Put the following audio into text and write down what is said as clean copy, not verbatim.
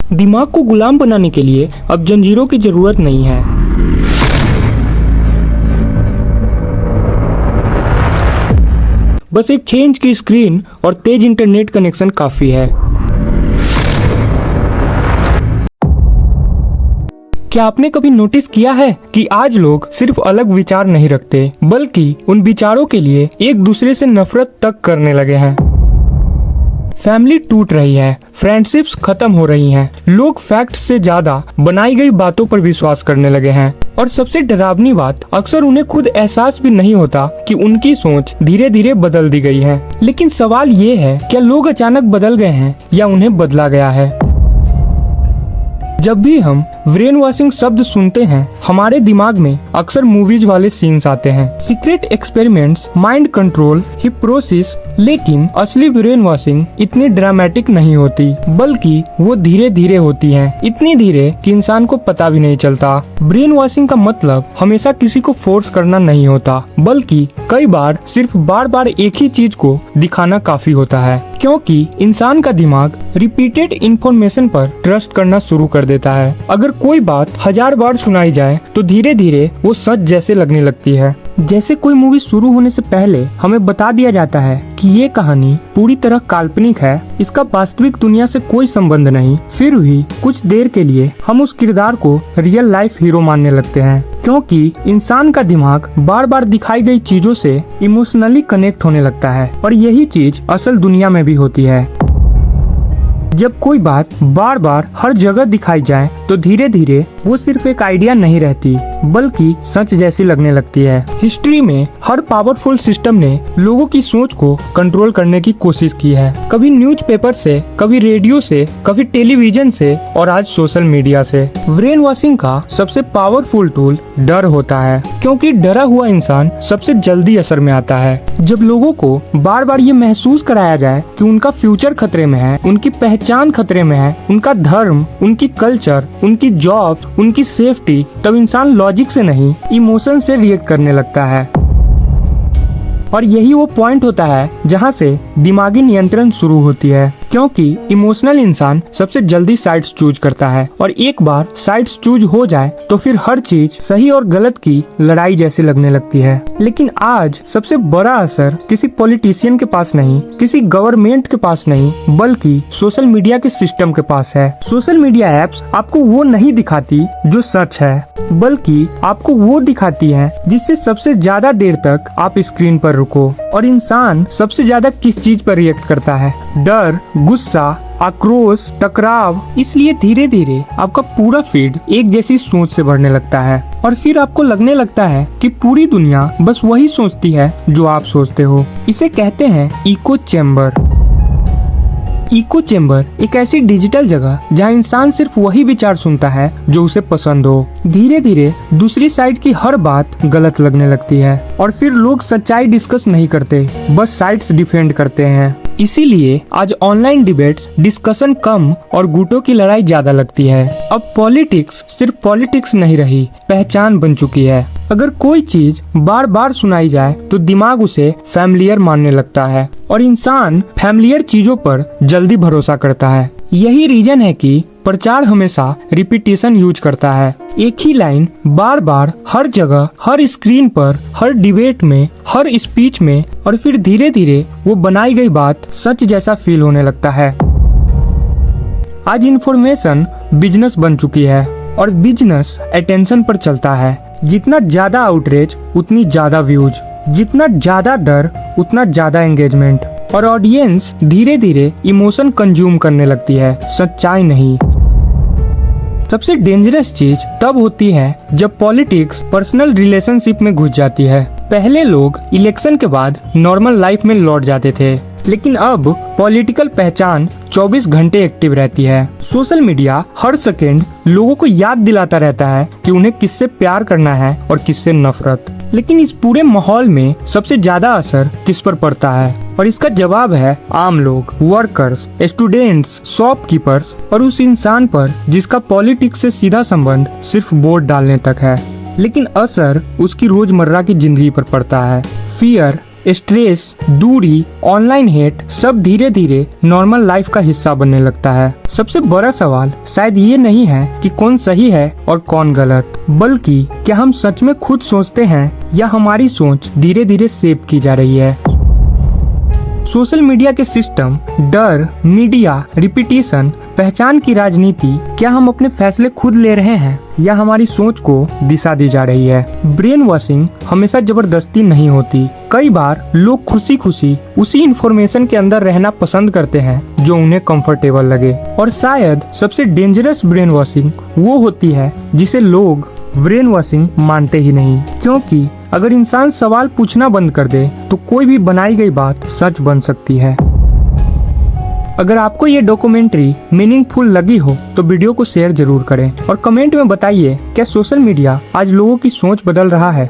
दिमाग को गुलाम बनाने के लिए अब जंजीरों की जरूरत नहीं है। बस एक 6 इंच की स्क्रीन और तेज इंटरनेट कनेक्शन काफी है। क्या आपने कभी नोटिस किया है कि आज लोग सिर्फ अलग विचार नहीं रखते, बल्कि उन विचारों के लिए एक दूसरे से नफरत तक करने लगे हैं। फैमिली टूट रही है, फ्रेंडशिप्स खत्म हो रही हैं, लोग फैक्ट से ज्यादा बनाई गई बातों पर विश्वास करने लगे हैं। और सबसे डरावनी बात, अक्सर उन्हें खुद एहसास भी नहीं होता कि उनकी सोच धीरे धीरे बदल दी गई है। लेकिन सवाल ये है, क्या लोग अचानक बदल गए हैं या उन्हें बदला गया है? जब भी हम ब्रेन वॉशिंग शब्द सुनते हैं, हमारे दिमाग में अक्सर मूवीज वाले सीन्स आते हैं, secret experiments, mind control, hypnosis. लेकिन असली ब्रेन वॉशिंग इतनी ड्रामेटिक नहीं होती, बल्कि वो धीरे धीरे होती है, इतनी धीरे कि इंसान को पता भी नहीं चलता। ब्रेन वॉशिंग का मतलब हमेशा किसी को फोर्स करना नहीं होता, बल्कि कई बार सिर्फ बार बार एक ही चीज को दिखाना काफी होता है, क्योंकि इंसान का दिमाग रिपीटेड इंफॉर्मेशन पर ट्रस्ट करना शुरू कर देता है। अगर कोई बात 1000 बार सुनाई जाए तो धीरे धीरे वो सच जैसे लगने लगती है। जैसे कोई मूवी शुरू होने से पहले हमें बता दिया जाता है कि ये कहानी पूरी तरह काल्पनिक है, इसका वास्तविक दुनिया से कोई संबंध नहीं। फिर भी कुछ देर के लिए हम उस किरदार को रियल लाइफ हीरो मानने लगते हैं, क्योंकि इंसान का दिमाग बार बार दिखाई गई चीजों से इमोशनली कनेक्ट होने लगता है। और यही चीज असल दुनिया में भी होती है। जब कोई बात बार बार हर जगह दिखाई जाए तो धीरे धीरे वो सिर्फ एक आइडिया नहीं रहती, बल्कि सच जैसी लगने लगती है। हिस्ट्री में हर पावरफुल सिस्टम ने लोगों की सोच को कंट्रोल करने की कोशिश की है, कभी न्यूज़पेपर से, कभी रेडियो से, कभी टेलीविजन से और आज सोशल मीडिया से। ब्रेन वॉशिंग का सबसे पावरफुल टूल डर होता है, क्योंकि डरा हुआ इंसान सबसे जल्दी असर में आता है। जब लोगों को बार बार ये महसूस कराया जाए कि उनका फ्यूचर खतरे में है, उनकी पहचान खतरे में है, उनका धर्म, उनकी कल्चर, उनकी जॉब, उनकी सेफ्टी, तब इंसान लॉजिक से नहीं इमोशन से रिएक्ट करने लगता है। और यही वो पॉइंट होता है जहाँ से दिमागी नियंत्रण शुरू होती है, क्योंकि इमोशनल इंसान सबसे जल्दी साइड्स चूज करता है, और एक बार साइड्स चूज हो जाए तो फिर हर चीज सही और गलत की लड़ाई जैसी लगने लगती है। लेकिन आज सबसे बड़ा असर किसी पॉलिटिशियन के पास नहीं, किसी गवर्नमेंट के पास नहीं, बल्कि सोशल मीडिया के सिस्टम के पास है। सोशल मीडिया एप्स आपको वो नहीं दिखाती जो सच है, बल्कि आपको वो दिखाती है जिससे सबसे ज्यादा देर तक आप स्क्रीन पर रुको। और इंसान सबसे ज्यादा किस चीज पर रिएक्ट करता है? डर, गुस्सा, आक्रोश, टकराव। इसलिए धीरे धीरे आपका पूरा फीड एक जैसी सोच से भरने लगता है, और फिर आपको लगने लगता है कि पूरी दुनिया बस वही सोचती है जो आप सोचते हो। इसे कहते हैं इको चैम्बर। इको चैम्बर एक ऐसी डिजिटल जगह जहां इंसान सिर्फ वही विचार सुनता है जो उसे पसंद हो। धीरे धीरे दूसरी साइड की हर बात गलत लगने लगती है, और फिर लोग सच्चाई डिस्कस नहीं करते, बस साइड्स डिफेंड करते हैं। इसीलिए आज ऑनलाइन डिबेट्स डिस्कशन कम और गुटों की लड़ाई ज्यादा लगती है। अब पॉलिटिक्स सिर्फ पॉलिटिक्स नहीं रही, पहचान बन चुकी है। अगर कोई चीज बार बार सुनाई जाए तो दिमाग उसे फैमिलियर मानने लगता है, और इंसान फैमिलियर चीजों पर जल्दी भरोसा करता है। यही रीजन है कि प्रचार हमेशा रिपीटेशन यूज करता है। एक ही लाइन बार बार हर जगह, हर स्क्रीन पर, हर डिबेट में, हर स्पीच में, और फिर धीरे धीरे वो बनाई गई बात सच जैसा फील होने लगता है। आज इन्फॉर्मेशन बिजनेस बन चुकी है, और बिजनेस अटेंशन पर चलता है। जितना ज्यादा आउटरीच उतनी ज्यादा व्यूज, जितना ज्यादा डर उतना ज्यादा एंगेजमेंट, और ऑडियंस धीरे धीरे इमोशन कंज्यूम करने लगती है, सच्चाई नहीं। सबसे डेंजरस चीज तब होती है जब पॉलिटिक्स पर्सनल रिलेशनशिप में घुस जाती है। पहले लोग इलेक्शन के बाद नॉर्मल लाइफ में लौट जाते थे, लेकिन अब पॉलिटिकल पहचान 24 घंटे एक्टिव रहती है। सोशल मीडिया हर सेकंड लोगों को याद दिलाता रहता है कि उन्हें किससे प्यार करना है और किससे नफरत। लेकिन इस पूरे माहौल में सबसे ज्यादा असर किस पर पड़ता है? और इसका जवाब है आम लोग, वर्कर्स, स्टूडेंट्स, शॉपकीपर्स, और उस इंसान पर जिसका पॉलिटिक्स से सीधा संबंध सिर्फ वोट डालने तक है, लेकिन असर उसकी रोजमर्रा की जिंदगी पर पड़ता है। फियर, स्ट्रेस, दूरी, ऑनलाइन हेट सब धीरे धीरे नॉर्मल लाइफ का हिस्सा बनने लगता है। सबसे बड़ा सवाल शायद ये नहीं है कि कौन सही है और कौन गलत, बल्कि क्या हम सच में खुद सोचते हैं या हमारी सोच धीरे धीरे शेप की जा रही है। सोशल मीडिया के सिस्टम, डर, मीडिया, रिपीटिशन, पहचान की राजनीति, क्या हम अपने फैसले खुद ले रहे हैं या हमारी सोच को दिशा दी जा रही है। ब्रेन वॉशिंग हमेशा जबरदस्ती नहीं होती। कई बार लोग खुशी खुशी उसी इंफॉर्मेशन के अंदर रहना पसंद करते हैं जो उन्हें कंफर्टेबल लगे। और शायद सबसे डेंजरस ब्रेन वॉशिंग वो होती है जिसे लोग ब्रेन वॉशिंग मानते ही नहीं, क्योंकि अगर इंसान सवाल पूछना बंद कर दे तो कोई भी बनाई गई बात सच बन सकती है। अगर आपको ये डॉक्यूमेंट्री मीनिंगफुल लगी हो तो वीडियो को शेयर जरूर करें और कमेंट में बताइए क्या सोशल मीडिया आज लोगों की सोच बदल रहा है।